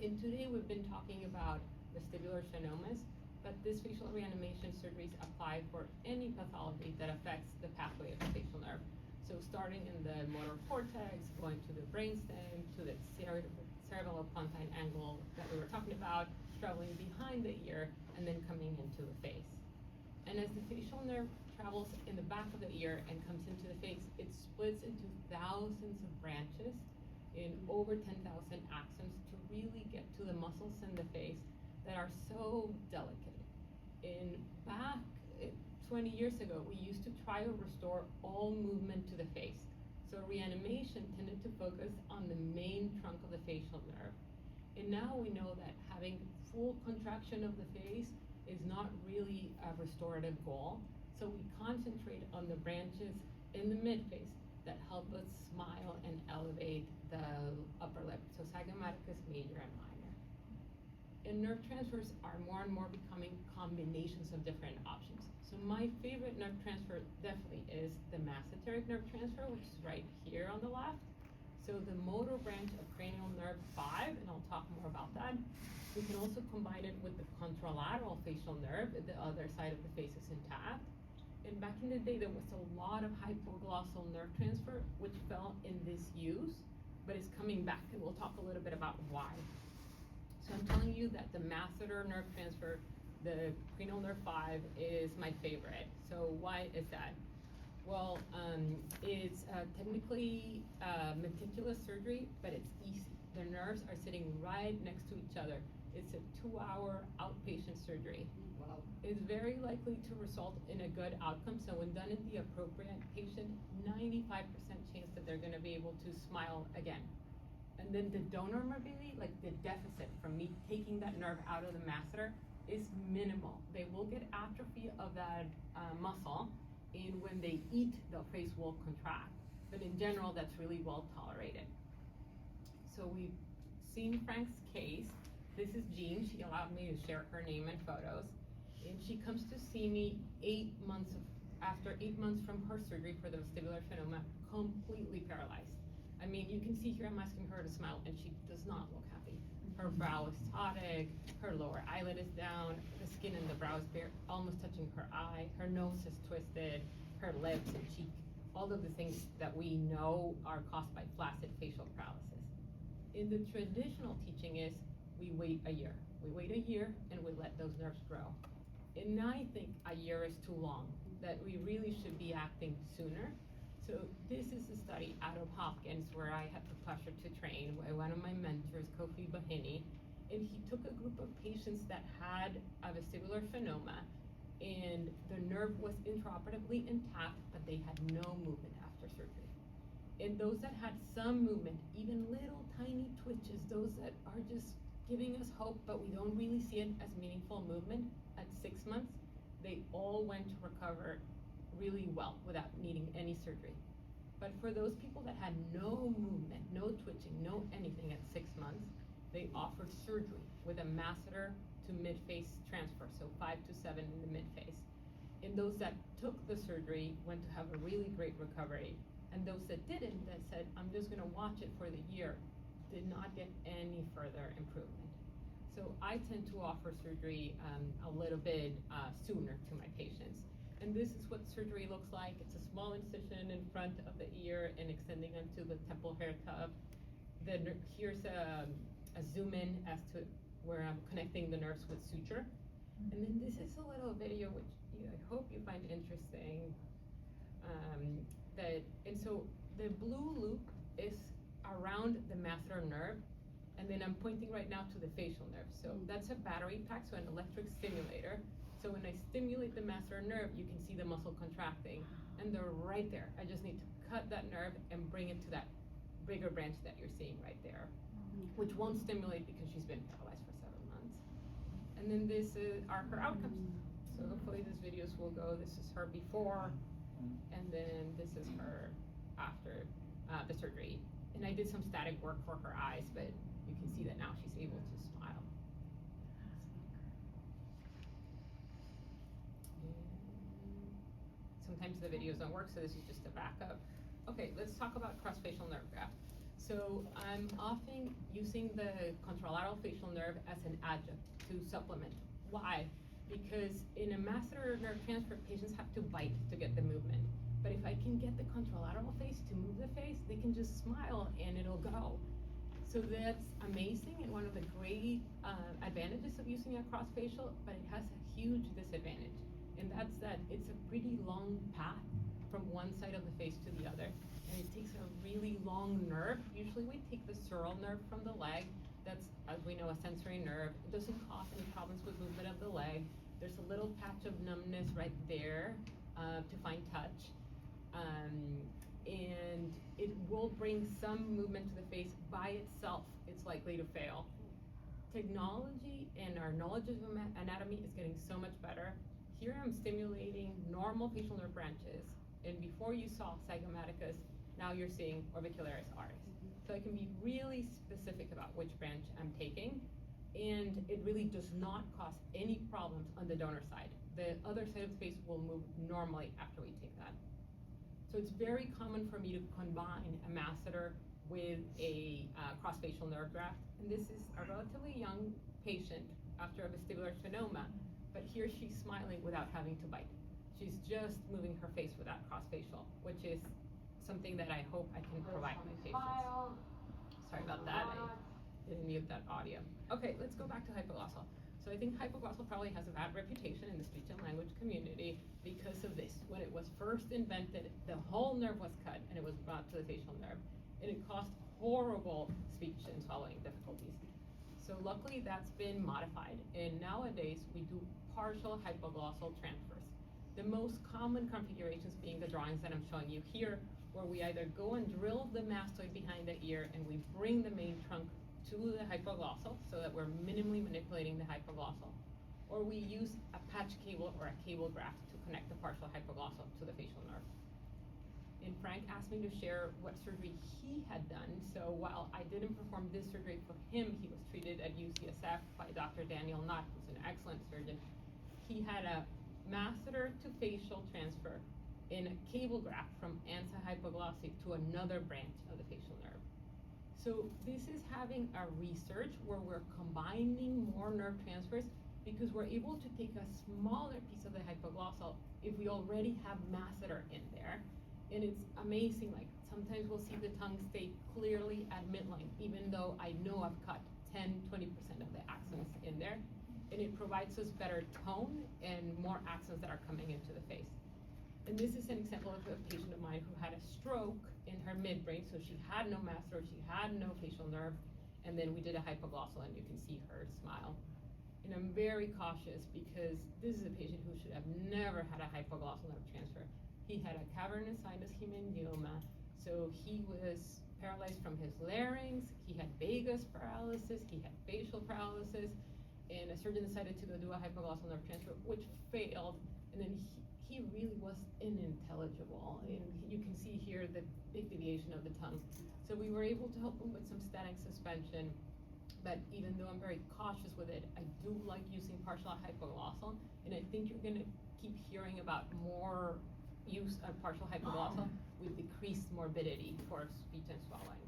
Speaker 4: And today we've been talking about vestibular schwannomas, but this facial reanimation surgeries apply for any pathology that affects the pathway of the facial nerve. So starting in the motor cortex, going to the brainstem, to the cerebellopontine angle that we were talking about, traveling behind the ear, and then coming into the face. And as the facial nerve travels in the back of the ear and comes into the face, it splits into thousands of branches in over 10,000 axons to really get to the muscles in the face that are so delicate. In back 20 years ago, we used to try to restore all movement to the face. So reanimation tended to focus on the main trunk of the facial nerve. And now we know that having full contraction of the face is not really a restorative goal. So we concentrate on the branches in the midface that help us smile and elevate the upper lip. So zygomaticus major and minor. And nerve transfers are more and more becoming combinations of different options. So my favorite nerve transfer definitely is the masseteric nerve transfer, which is right here on the left. So the motor branch of cranial nerve 5, and I'll talk more about that. We can also combine it with the contralateral facial nerve, the other side of the face is intact. And back in the day, there was a lot of hypoglossal nerve transfer, which fell in disuse, but it's coming back, and we'll talk a little bit about why. So I'm telling you that the masseter nerve transfer, the cranial nerve 5, is my favorite. So why is that? Well, it's technically meticulous surgery, but it's easy. The nerves are sitting right next to each other. It's a 2-hour outpatient surgery.
Speaker 5: Wow.
Speaker 4: It's very likely to result in a good outcome. So when done in the appropriate patient, 95% chance that they're gonna be able to smile again. And then the donor morbidity, like the deficit from me taking that nerve out of the masseter, is minimal. They will get atrophy of that muscle, and when they eat, the face will contract. But in general, that's really well tolerated. So we've seen Frank's case. This is Jean. She allowed me to share her name and photos. And she comes to see me after 8 months from her surgery for the vestibular schwannoma, completely paralyzed. I mean, you can see here I'm asking her to smile, and she does not look happy. Her brow is ptotic, her lower eyelid is down, the skin in the brow is bare, almost touching her eye, her nose is twisted, her lips and cheek, all of the things that we know are caused by flaccid facial paralysis. In the traditional teaching is, we wait a year. We wait a year and we let those nerves grow. And I think a year is too long, that we really should be acting sooner. So this is a study out of Hopkins where I had the pleasure to train by one of my mentors, Kofi Bahini, and he took a group of patients that had a vestibular schwannoma, and the nerve was intraoperatively intact, but they had no movement after surgery. And those that had some movement, even little tiny twitches, those that are just giving us hope, but we don't really see it as meaningful movement at 6 months, they all went to recover really well without needing any surgery. But for those people that had no movement, no twitching, no anything at 6 months, they offered surgery with a masseter to mid-face transfer, so 5 to 7 in the mid-face. And those that took the surgery went to have a really great recovery. And those that didn't, that said, I'm just gonna watch it for the year, did not get any further improvement. So I tend to offer surgery a little bit sooner to my patients. And this is what surgery looks like. It's a small incision in front of the ear and extending onto the temple hair tub. Here's a zoom in as to where I'm connecting the nerves with suture. And then this is a little video which I hope you find interesting. So the blue loop is around the masseter nerve, and then I'm pointing right now to the facial nerve. So that's a battery pack, so an electric stimulator. So when I stimulate the masseter nerve, you can see the muscle contracting, and they're right there. I just need to cut that nerve and bring it to that bigger branch that you're seeing right there, which won't stimulate because she's been paralyzed for 7 months. And then this are her outcomes. So hopefully these videos will go. This is her before, and then this is her after the surgery. And I did some static work for her eyes, but you can see that now she's able to smile. Sometimes the videos don't work, so this is just a backup. Okay, let's talk about cross-facial nerve graft. So I'm often using the contralateral facial nerve as an adjunct to supplement. Why? Because in a masseter nerve transfer, patients have to bite to get the movement. But if I can get the contralateral face to move the face, they can just smile and it'll go. So that's amazing and one of the great advantages of using a cross-facial, but it has a huge disadvantage. And that's that it's a pretty long path from one side of the face to the other. And it takes a really long nerve. Usually we take the sural nerve from the leg. That's, as we know, a sensory nerve. It doesn't cause any problems with movement of the leg. There's a little patch of numbness right there to find touch. And it will bring some movement to the face. By itself, it's likely to fail. Technology and our knowledge of anatomy is getting so much better. Here I'm stimulating normal facial nerve branches, and before you saw zygomaticus, now you're seeing orbicularis oris. So I can be really specific about which branch I'm taking, and it really does not cause any problems on the donor side. The other side of the face will move normally after we take that. So it's very common for me to combine a masseter with a cross-facial nerve graft, and this is a relatively young patient after a vestibular schwannoma, but here she's smiling without having to bite. She's just moving her face with that cross-facial, which is something that I hope I can provide my patients. Sorry about that, I didn't mute that audio. Okay, let's go back to hypoglossal. So I think hypoglossal probably has a bad reputation in the speech and language community because of this. When it was first invented, the whole nerve was cut and it was brought to the facial nerve. And it caused horrible speech and swallowing difficulties. So luckily that's been modified. And nowadays we do partial hypoglossal transfers. The most common configurations being the drawings that I'm showing you here, where we either go and drill the mastoid behind the ear and we bring the main trunk to the hypoglossal so that we're minimally manipulating the hypoglossal, or we use a patch cable or a cable graft to connect the partial hypoglossal to the facial nerve. And Frank asked me to share what surgery he had done. So while I didn't perform this surgery for him, he was treated at UCSF by Dr. Daniel Knott, who's an excellent surgeon. He had a masseter to facial transfer in a cable graft from ansa hypoglossy to another branch of the facial nerve. So this is having a research where we're combining more nerve transfers because we're able to take a smaller piece of the hypoglossal if we already have masseter in there. And it's amazing, like sometimes we'll see the tongue stay clearly at midline, even though I know I've cut 10-20% of the accents in there. And it provides us better tone and more accents that are coming into the face. And this is an example of a patient of mine who had a stroke in her midbrain, so she had no masseter, she had no facial nerve, and then we did a hypoglossal and you can see her smile. And I'm very cautious because this is a patient who should have never had a hypoglossal nerve transfer. He had a cavernous sinus hemangioma, so he was paralyzed from his larynx, he had vagus paralysis, he had facial paralysis, and a surgeon decided to go do a hypoglossal nerve transfer, which failed, and then he really was unintelligible, and you can see here the big deviation of the tongue. So we were able to help him with some static suspension, but even though I'm very cautious with it, I do like using partial hypoglossal, and I think you're gonna keep hearing about more use of partial hypoglossal with decreased morbidity for speech and swallowing.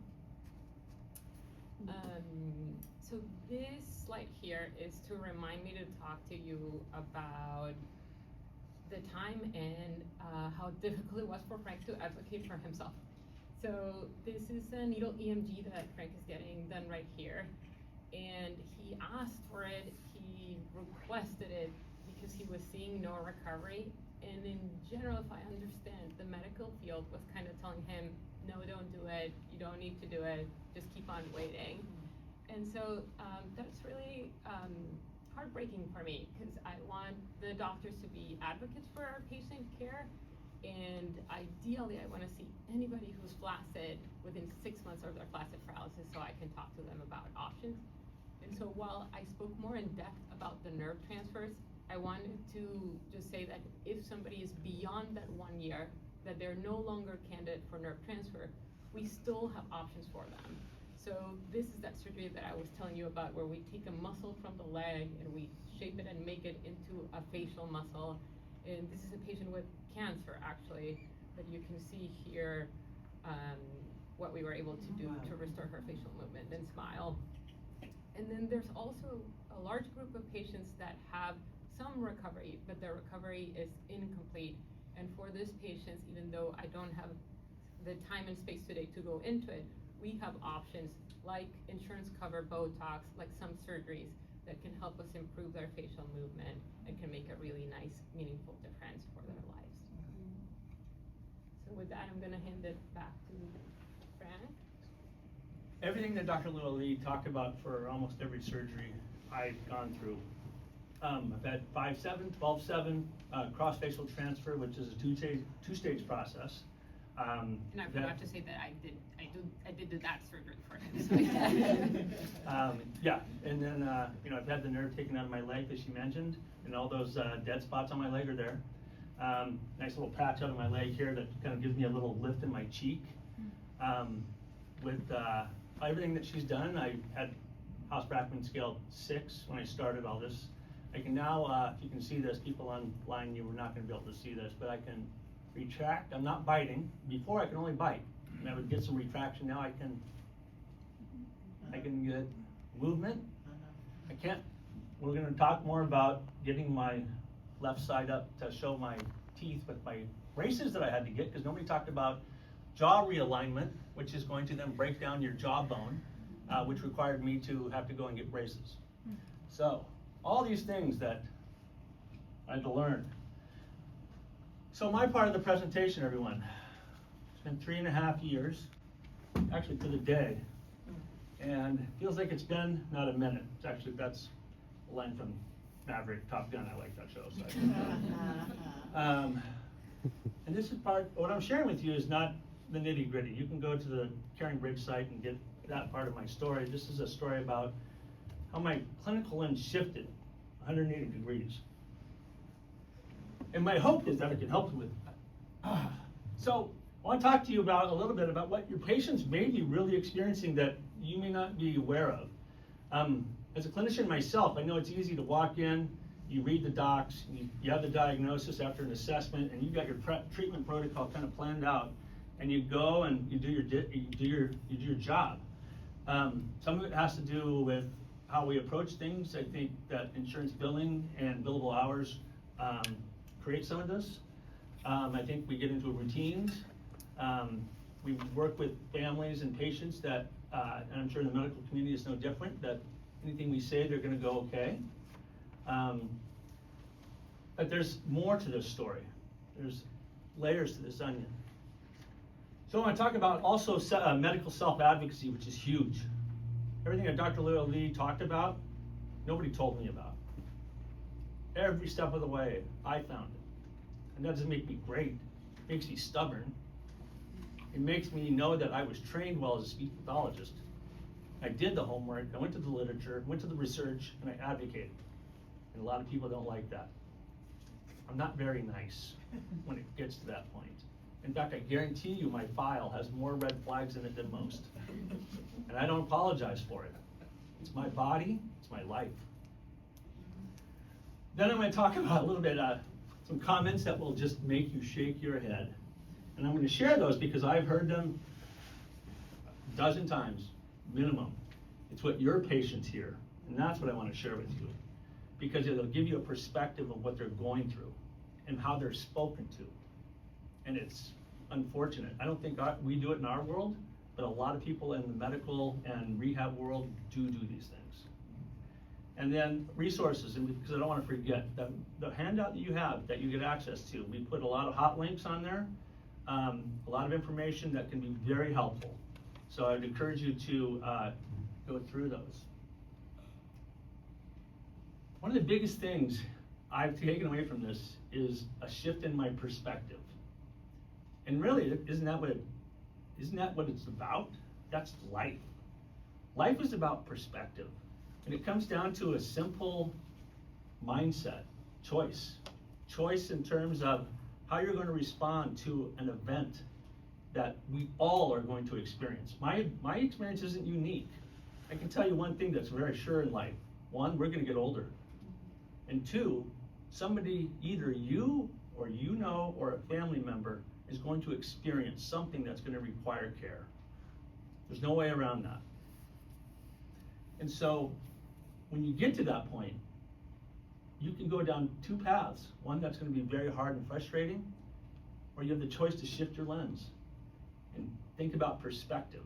Speaker 4: So So this slide here is to remind me to talk to you about the time and how difficult it was for Frank to advocate for himself. So this is a needle EMG that Frank is getting done right here. And he asked for it, he requested it because he was seeing no recovery. And in general, if I understand, the medical field was kind of telling him, no, don't do it, you don't need to do it, just keep on waiting. And so that's really heartbreaking for me, because I want the doctors to be advocates for our patient care, and ideally I want to see anybody who's flaccid within 6 months of their flaccid paralysis so I can talk to them about options. And so while I spoke more in depth about the nerve transfers, I wanted to just say that if somebody is beyond that 1 year, that they're no longer candidate for nerve transfer, we still have options for them. So this is that surgery that I was telling you about, where we take a muscle from the leg and we shape it and make it into a facial muscle. And this is a patient with cancer, actually, but you can see here what we were able to do to restore her facial movement and smile. And then there's also a large group of patients that have some recovery, but their recovery is incomplete. And for these patients, even though I don't have the time and space today to go into it, we have options like insurance cover Botox, like some surgeries that can help us improve their facial movement and can make a really nice, meaningful difference for their lives. So with that, I'm gonna hand it back to Frank.
Speaker 2: Everything that Dr. Lee talked about for almost every surgery I've gone through. I've had 5-7, 12-7, cross-facial transfer, which is a two-stage process.
Speaker 4: And I forgot to say that I did that surgery for him. So
Speaker 2: yeah, and then I've had the nerve taken out of my leg, as you mentioned, and all those dead spots on my leg are there. Nice little patch out of my leg here that kind of gives me a little lift in my cheek. With everything that she's done, I had House-Brackman scale 6 when I started all this. I can now, if you can see this, people online, you were not going to be able to see this, but I can retract. I'm not biting. Before I could only bite, and I would get some retraction. Now I can get movement. I can't. We're going to talk more about getting my left side up to show my teeth with my braces that I had to get, because nobody talked about jaw realignment, which is going to then break down your jawbone, which required me to have to go and get braces. So all these things that I had to learn. So my part of the presentation, everyone, it's been 3.5 years, actually to the day, and it feels like it's been not a minute. It's actually, that's a line from Maverick, Top Gun. I like that show. So and this is part, what I'm sharing with you is not the nitty gritty. You can go to the Caring Bridge site and get that part of my story. This is a story about how my clinical lens shifted 180 degrees. And my hope is that I can help you with that. So I want to talk to you about a little bit about what your patients may be really experiencing that you may not be aware of. As a clinician myself, I know it's easy to walk in, you read the docs, you have the diagnosis after an assessment, and you've got your treatment protocol kind of planned out, and you go and you do your job. Some of it has to do with how we approach things. I think that insurance billing and billable hours create some of this. I think we get into routines. We work with families and patients that, and I'm sure the medical community is no different, that anything we say, they're gonna go okay. But there's more to this story. There's layers to this onion. So I want to talk about also medical self-advocacy, which is huge. Everything that Dr. Lee talked about, nobody told me about. Every step of the way, I found it. And that doesn't make me great. It makes me stubborn. It makes me know that I was trained well as a speech pathologist. I did the homework, I went to the literature, went to the research, and I advocated. And a lot of people don't like that. I'm not very nice when it gets to that point. In fact, I guarantee you my file has more red flags in it than most. And I don't apologize for it. It's my body, it's my life. Then I'm going to talk about a little bit, some comments that will just make you shake your head. And I'm going to share those because I've heard them a dozen times, minimum, It's what your patients hear, and that's what I want to share with you, because it'll give you a perspective of what they're going through and how they're spoken to. And it's unfortunate. I don't think we do it in our world, but a lot of people in the medical and rehab world do these things. And then resources, and because I don't want to forget, the handout that you have, that you get access to, we put a lot of hot links on there, a lot of information that can be very helpful. So I'd encourage you to go through those. One of the biggest things I've taken away from this is a shift in my perspective. And really, isn't that what it's about? That's life. Life is about perspective. And it comes down to a simple mindset, choice. Choice in terms of how you're going to respond to an event that we all are going to experience. My experience isn't unique. I can tell you one thing that's very sure in life. One, we're going to get older. And two, somebody, either you or you know or a family member, is going to experience something that's going to require care. There's no way around that. And so, when you get to that point, you can go down two paths. One that's going to be very hard and frustrating, or you have the choice to shift your lens and think about perspective.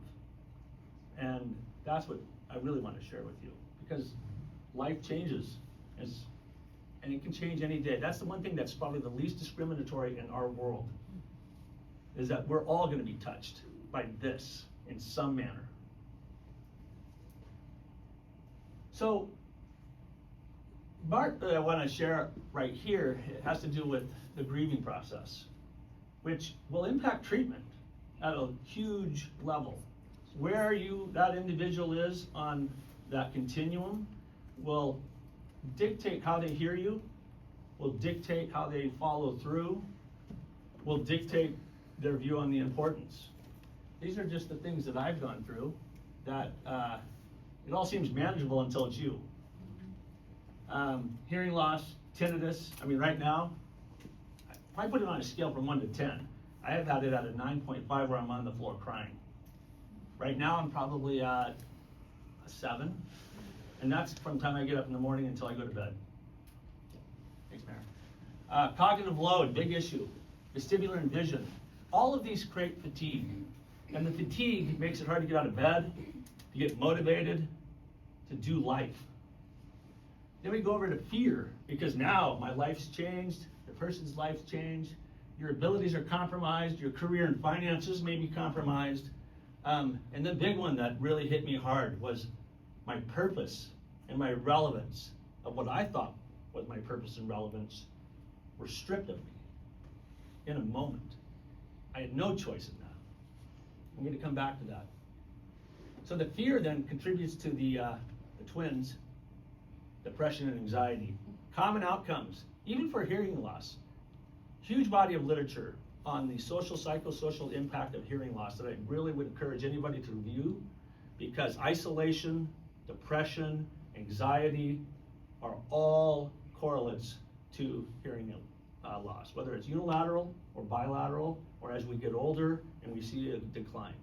Speaker 2: And that's what I really want to share with you, because life changes, and it can change any day. That's the one thing that's probably the least discriminatory in our world, is that we're all going to be touched by this in some manner. So, part that I want to share right here, it has to do with the grieving process, which will impact treatment at a huge level. Where that individual is on that continuum will dictate how they hear you, will dictate how they follow through, will dictate their view on the importance. These are just the things that I've gone through that it all seems manageable until it's you. Hearing loss, tinnitus, I mean right now, if I put it on a scale from 1 to 10, I have had it at a 9.5 where I'm on the floor crying. Right now I'm probably at a 7, and that's from the time I get up in the morning until I go to bed. Thanks, Mayor. Cognitive load, big issue. Vestibular and vision. All of these create fatigue, and the fatigue makes it hard to get out of bed, to get motivated, to do life. Then we go over to fear, because now my life's changed, the person's life's changed, your abilities are compromised, your career and finances may be compromised. And the big one that really hit me hard was my purpose and my relevance of what I thought was my purpose and relevance were stripped of me in a moment. I had no choice in that. I'm going to come back to that. So the fear then contributes to the twins, depression and anxiety. Common outcomes, even for hearing loss. Huge body of literature on the social, psychosocial impact of hearing loss that I really would encourage anybody to review, because isolation, depression, anxiety are all correlates to hearing loss, whether it's unilateral or bilateral, or as we get older and we see a decline.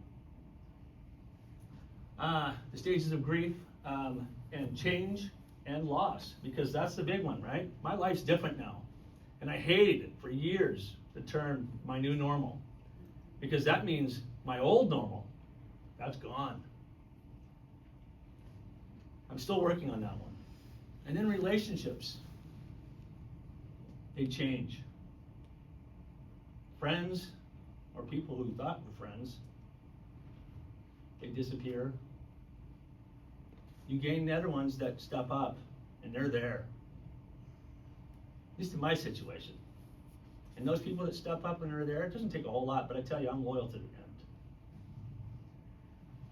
Speaker 2: The stages of grief and change and loss, because that's the big one, right? My life's different now, and I hated it for years, the term my new normal, because that means my old normal, that's gone. I'm still working on that one. And then relationships, they change. Friends, or people who thought were friends, they disappear. You gain the other ones that step up, and they're there. At least in my situation. And those people that step up and are there, it doesn't take a whole lot, but I tell you, I'm loyal to the end.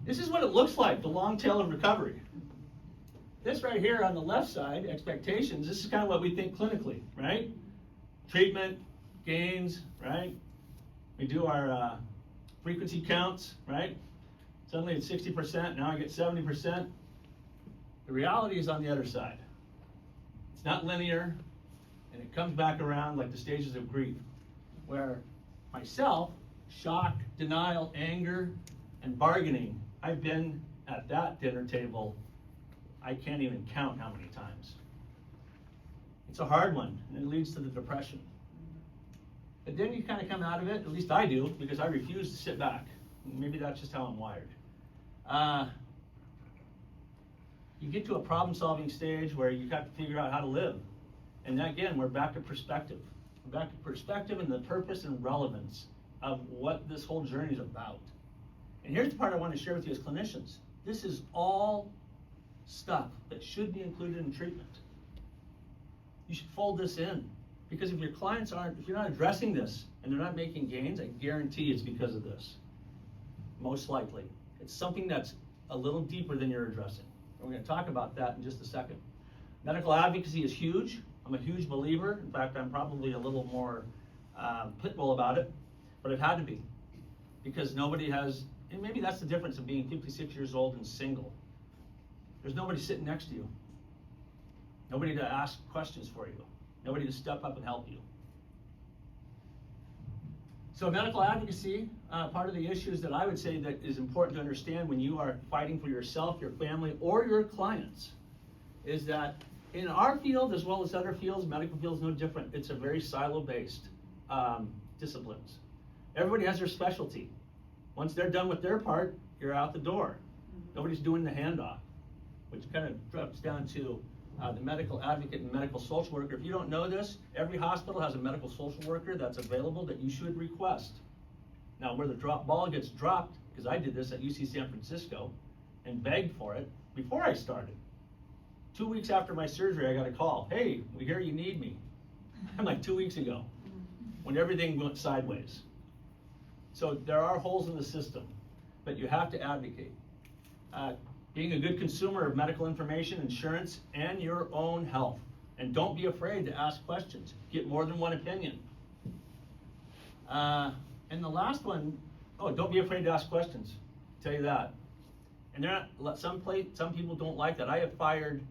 Speaker 2: This is what it looks like, the long tail of recovery. This right here on the left side, expectations, this is kind of what we think clinically, right? Treatment, gains, right? We do our frequency counts, right? Suddenly it's 60%, now I get 70%. The reality is on the other side. It's not linear, and it comes back around like the stages of grief, where myself, shock, denial, anger, and bargaining, I've been at that dinner table, I can't even count how many times. It's a hard one, and it leads to the depression. But then you kind of come out of it, at least I do, because I refuse to sit back. Maybe that's just how I'm wired. You get to a problem-solving stage where you have to figure out how to live. And again, we're back to perspective. We're back to perspective and the purpose and relevance of what this whole journey is about. And here's the part I want to share with you as clinicians. This is all stuff that should be included in treatment. You should fold this in. Because if your clients if you're not addressing this and they're not making gains, I guarantee it's because of this. Most likely. It's something that's a little deeper than you're addressing. And we're going to talk about that in just a second. Medical advocacy is huge. I'm a huge believer. In fact, I'm probably a little more pitbull about it, but I've had to be. Because nobody has, and maybe that's the difference of being 56 years old and single. There's nobody sitting next to you. Nobody to ask questions for you. Nobody to step up and help you. So medical advocacy, part of the issues that I would say that is important to understand when you are fighting for yourself, your family, or your clients, is that in our field, as well as other fields, medical fields no different. It's a very silo-based disciplines. Everybody has their specialty. Once they're done with their part, you're out the door. Nobody's doing the handoff, which kind of drops down to the medical advocate and medical social worker. If you don't know this, every hospital has a medical social worker that's available that you should request. Now, where the ball gets dropped, because I did this at UC San Francisco and begged for it before I started. 2 weeks after my surgery, I got a call. Hey, we hear you need me. I'm like 2 weeks ago, when everything went sideways. So there are holes in the system, but you have to advocate. Being a good consumer of medical information, insurance, and your own health. And don't be afraid to ask questions. Get more than one opinion. And the last one, don't be afraid to ask questions. I'll tell you that. And some people don't like that. I have fired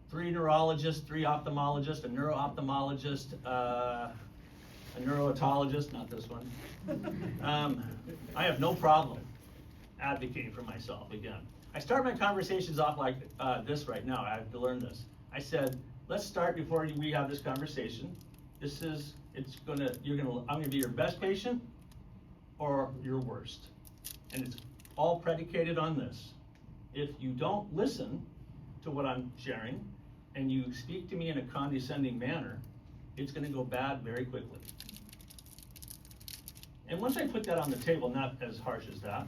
Speaker 2: 3 neurologists, 3 ophthalmologists, a neuro-ophthalmologist, a neurotologist, not this one. I have no problem advocating for myself again. I start my conversations off like this right now. I have to learn this. I said, let's start before we have this conversation. I'm gonna be your best patient or your worst. And it's all predicated on this. If you don't listen to what I'm sharing and you speak to me in a condescending manner, it's gonna go bad very quickly. And once I put that on the table, not as harsh as that,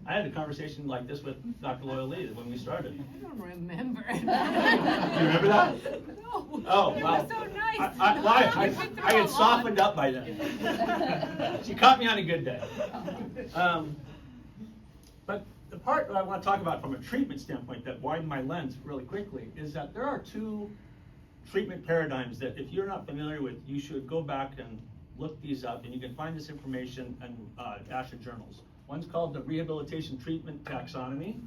Speaker 2: I had a conversation like this with Dr. Loyal Lee when we started.
Speaker 4: I don't remember.
Speaker 2: You remember that?
Speaker 4: No.
Speaker 2: Oh,
Speaker 4: It
Speaker 2: wow.
Speaker 4: was so nice.
Speaker 2: I had softened up by then. She caught me on a good day. But the part that I want to talk about from a treatment standpoint that widened my lens really quickly is that there are 2 treatment paradigms that if you're not familiar with, you should go back and look these up, and you can find this information in ASHA journals. One's called the Rehabilitation Treatment Taxonomy,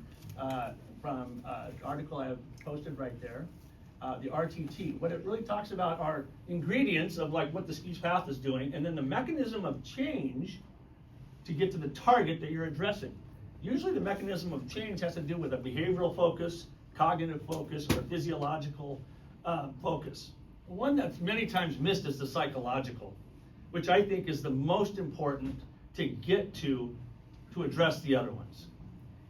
Speaker 2: from an article I have posted right there. The RTT, what it really talks about are ingredients of like what the speech path is doing, and then the mechanism of change to get to the target that you're addressing. Usually the mechanism of change has to do with a behavioral focus, cognitive focus, or physiological focus. One that's many times missed is the psychological, which I think is the most important to get to address the other ones.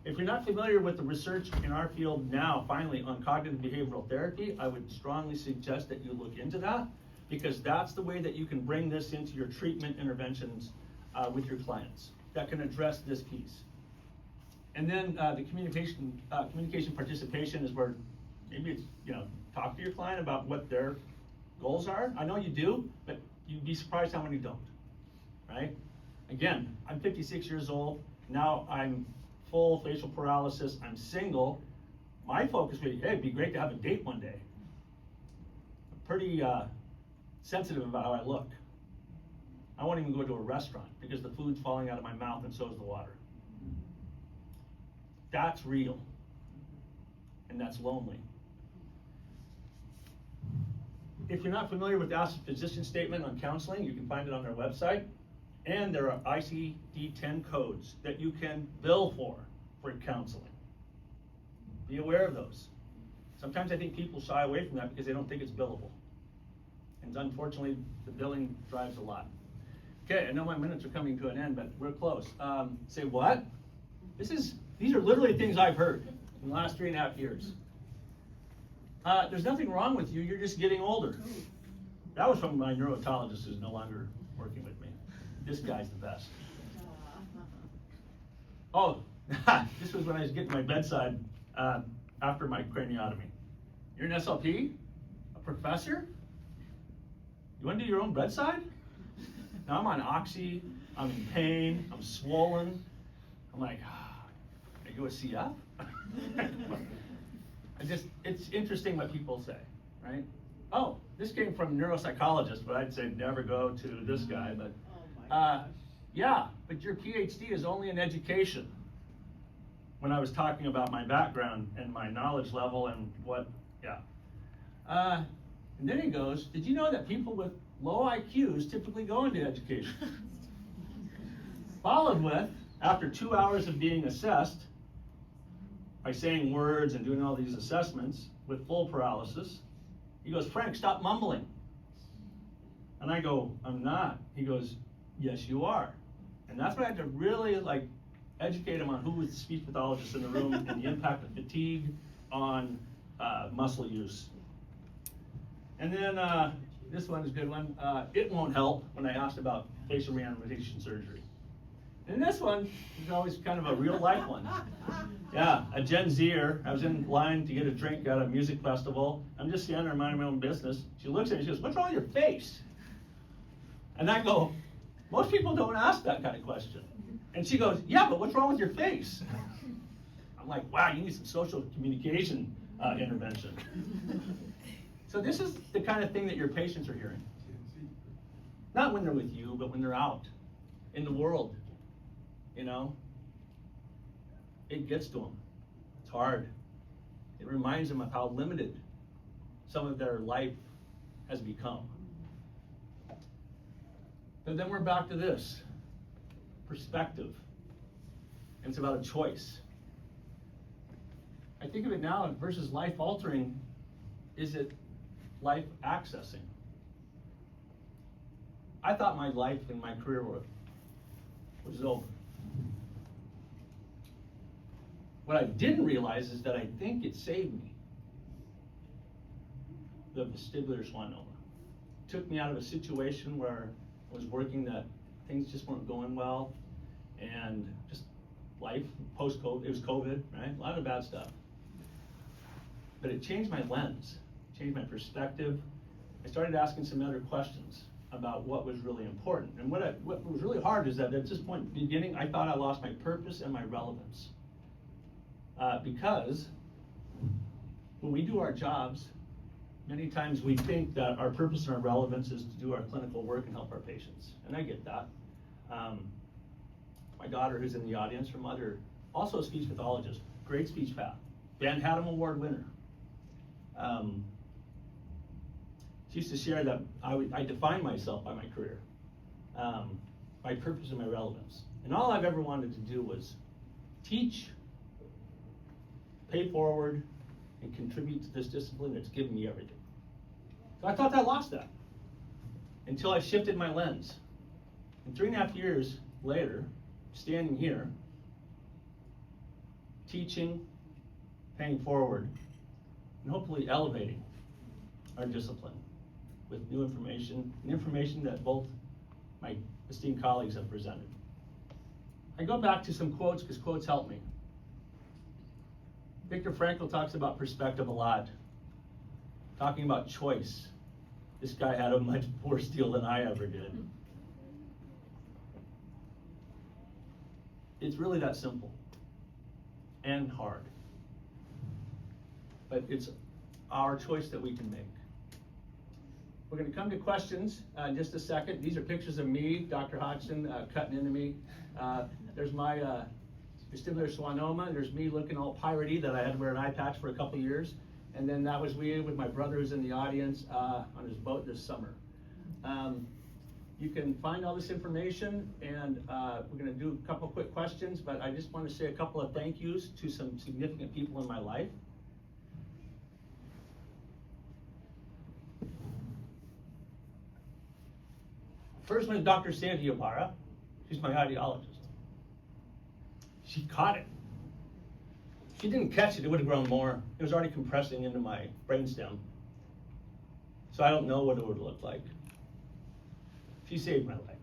Speaker 2: If you're not familiar with the research in our field now, finally, on cognitive behavioral therapy, I would strongly suggest that you look into that, because that's the way that you can bring this into your treatment interventions with your clients that can address this piece. And then the communication participation is where maybe it's, talk to your client about what their goals are. I know you do, but you'd be surprised how many don't, right? Again, I'm 56 years old. Now I'm full facial paralysis. I'm single. My focus would be, hey, it'd be great to have a date one day. I'm pretty sensitive about how I look. I won't even go to a restaurant because the food's falling out of my mouth and so is the water. That's real. And that's lonely. If you're not familiar with the ASHA physician statement on counseling, you can find it on their website. And there are ICD-10 codes that you can bill for counseling. Be aware of those. Sometimes I think people shy away from that because they don't think it's billable. And unfortunately, the billing drives a lot. Okay, I know my minutes are coming to an end, but we're close. Say what? These are literally things I've heard in the last 3.5 years. There's nothing wrong with you, you're just getting older. That was from my neurologist who's no longer working with me. This guy's the best. Oh, this was when I was getting my bedside after my craniotomy. You're an SLP? A professor? You want to do your own bedside? Now I'm on oxy, I'm in pain, I'm swollen. I'm like, are you a CF? It's interesting what people say, right? Oh, this came from a neuropsychologist, but I'd say never go to this guy, but yeah, but your PhD is only in education. When I was talking about my background and my knowledge level and and then he goes, did you know that people with low IQs typically go into education? Followed with, after 2 hours of being assessed, by saying words and doing all these assessments with full paralysis, he goes, Frank, stop mumbling. And I go, I'm not. He goes, yes, you are. And that's when I had to really educate him on who was the speech pathologist in the room and the impact of fatigue on muscle use. And then this one is a good one. It won't help when I asked about facial reanimation surgery. And this one is always kind of a real life one. Yeah, a Gen Zer. I was in line to get a drink at a music festival. I'm just standing there minding my own business. She looks at me and she goes, what's wrong with your face? And I go, most people don't ask that kind of question. And she goes, yeah, but what's wrong with your face? I'm like, wow, you need some social communication intervention. So this is the kind of thing that your patients are hearing. Not when they're with you, but when they're out in the world. You know, it gets to them. It's hard. It reminds them of how limited some of their life has become. But then we're back to this perspective. And it's about a choice. I think of it now versus life altering. Is it life accessing? I thought my life and my career was over. What I didn't realize is that I think it saved me. The vestibular schwannoma took me out of a situation where I was working that things just weren't going well, and just life post-COVID. It was COVID, right? A lot of bad stuff. But it changed my lens, changed my perspective. I started asking some other questions about what was really important. And what was really hard is that at this point in the beginning, I thought I lost my purpose and my relevance. Because when we do our jobs, many times we think that our purpose and our relevance is to do our clinical work and help our patients. And I get that. My daughter, who's in the audience, her mother, also a speech pathologist, great speech path, Van Haddam Award winner. She used to share that I define myself by my career, my purpose and my relevance. And all I've ever wanted to do was teach, pay forward, and contribute to this discipline that's given me everything. So I thought I lost that until I shifted my lens. And 3.5 years later, standing here, teaching, paying forward, and hopefully elevating our discipline with new information, and information that both my esteemed colleagues have presented. I go back to some quotes because quotes help me. Viktor Frankl talks about perspective a lot, talking about choice. This guy had a much worse deal than I ever did. It's really that simple and hard. But it's our choice that we can make. We're going to come to questions in just a second. These are pictures of me, Dr. Hodgson, cutting into me. There's my vestibular schwannoma. There's me looking all piratey that I had to wear an eye patch for a couple years. And then that was me with my brother who's in the audience on his boat this summer. you can find all this information, and we're gonna do a couple quick questions, but I just wanna say a couple of thank yous to some significant people in my life. First one is Dr. Sandy Ibarra. She's my audiologist. She caught it. If she didn't catch it, it would have grown more. It was already compressing into my brainstem. So I don't know what it would look like. She saved my life.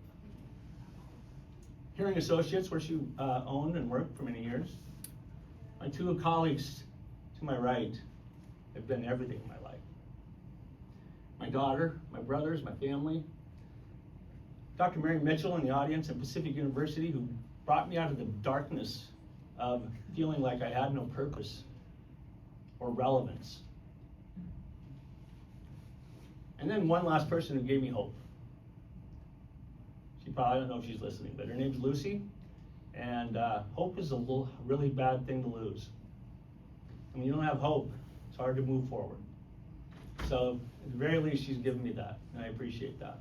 Speaker 2: Hearing Associates, where she owned and worked for many years. My two colleagues to my right have been everything in my life. My daughter, my brothers, my family. Dr. Mary Mitchell in the audience at Pacific University, who brought me out of the darkness of feeling like I had no purpose or relevance. And then one last person who gave me hope. She probably, I don't know if she's listening, but her name's Lucy. And hope is a really bad thing to lose. And when you don't have hope, it's hard to move forward. So at the very least, she's given me that, and I appreciate that.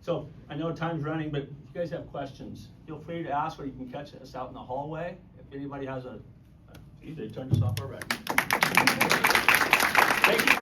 Speaker 2: So I know time's running, but if you guys have questions, feel free to ask, or you can catch us out in the hallway. If anybody has geez, they turned this off already.